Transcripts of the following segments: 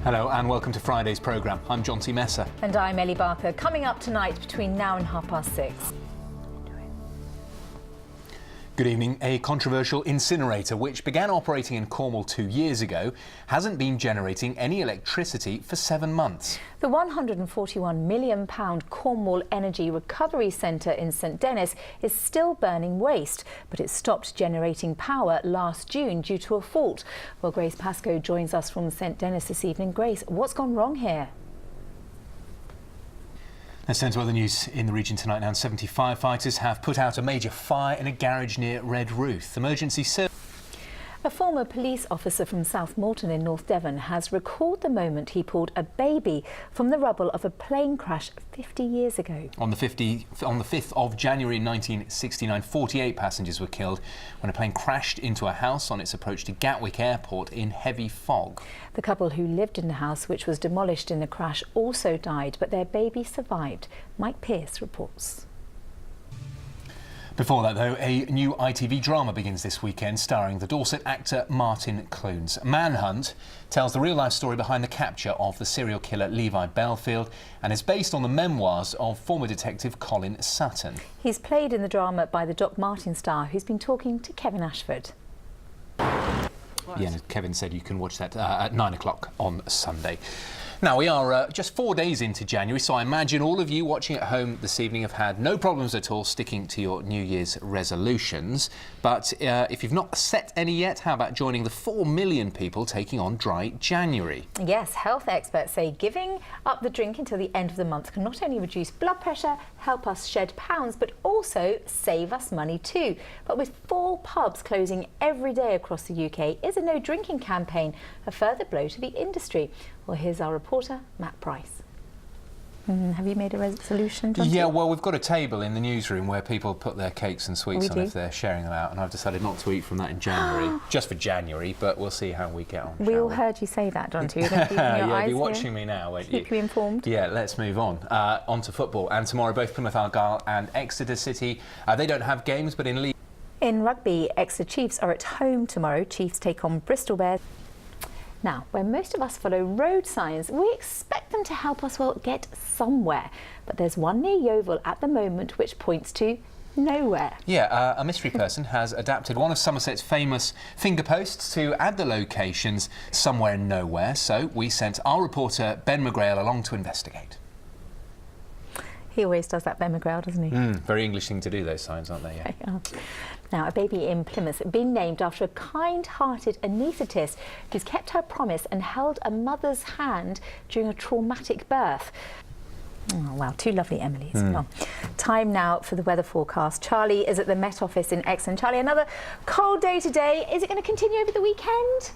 Hello and welcome to Friday's programme. I'm John T. Messer. And I'm Ellie Barker. Coming up tonight between now and 6:30. Good evening. A controversial incinerator, which began operating in Cornwall 2 years ago, hasn't been generating any electricity for 7 months. The £141 million Cornwall Energy Recovery Centre in St Dennis is still burning waste, but it stopped generating power last June due to a fault. Well, Grace Pascoe joins us from St Dennis this evening. Grace, what's gone wrong here? Let's turn to other news in the region tonight now. 70 firefighters have put out a major fire in a garage near Redruth. Emergency service. A former police officer from South Moulton in North Devon has recalled the moment he pulled a baby from the rubble of a plane crash 50 years ago. On the 5th of January 1969, 48 passengers were killed when a plane crashed into a house on its approach to Gatwick Airport in heavy fog. The couple who lived in the house, which was demolished in the crash, also died, but their baby survived. Mike Pearce reports. Before that, though, a new ITV drama begins this weekend starring the Dorset actor Martin Clunes. Manhunt tells the real-life story behind the capture of the serial killer Levi Belfield and is based on the memoirs of former detective Colin Sutton. He's played in the drama by the Doc Martin star who's been talking to Kevin Ashford. Yeah, Kevin said you can watch that at 9 o'clock on Sunday. Now, we are just 4 days into January, so I imagine all of you watching at home this evening have had no problems at all sticking to your New Year's resolutions. But if you've not set any yet, how about joining the 4 million people taking on Dry January? Yes, health experts say giving up the drink until the end of the month can not only reduce blood pressure, help us shed pounds, but also save us money too. But with 4 pubs closing every day across the UK, is a no drinking campaign a further blow to the industry? Well, here's our reporter, Matt Price. Have you made a resolution, John? Yeah, well, we've got a table in the newsroom where people put their cakes and sweets on do? if they're sharing them out, and I've decided not to eat from that in January, just for January, but we'll see how we get on. We all heard you say that, John, too. You're going to keep your Yeah, eyes be watching here. me now, won't you? Keep you informed. Yeah, let's move on. On to football. And tomorrow, both Plymouth Argyle and Exeter City, they don't have games, but in League. In rugby, Exeter Chiefs are at home tomorrow. Chiefs take on Bristol Bears. Now, where most of us follow road signs, we expect them to help us, well, get somewhere. But there's one near Yeovil at the moment which points to nowhere. Yeah, a mystery person has adapted one of Somerset's famous finger posts to add the locations somewhere nowhere. So we sent our reporter Ben McGrail along to investigate. He always does that, Ben McGrail, doesn't he? Very English thing to do, those signs, aren't they? Yeah. Yeah. Now, a baby in Plymouth been named after a kind-hearted anaesthetist who's kept her promise and held a mother's hand during a traumatic birth. Oh, wow, 2 lovely Emilys. Well, time now for the weather forecast. Charlie is at the Met Office in Exton. Charlie, another cold day today. Is it going to continue over the weekend?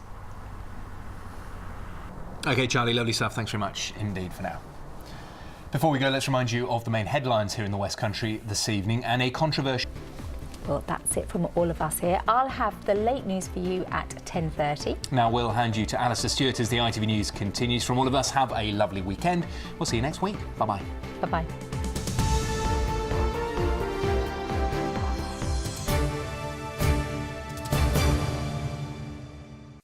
OK, Charlie, lovely stuff. Thanks very much indeed for now. Before we go, let's remind you of the main headlines here in the West Country this evening and a controversial... Well, that's it from all of us here. I'll have the late news for you at 10:30. Now we'll hand you to Alistair Stewart as the ITV News continues. From all of us, have a lovely weekend. We'll see you next week. Bye-bye. Bye-bye.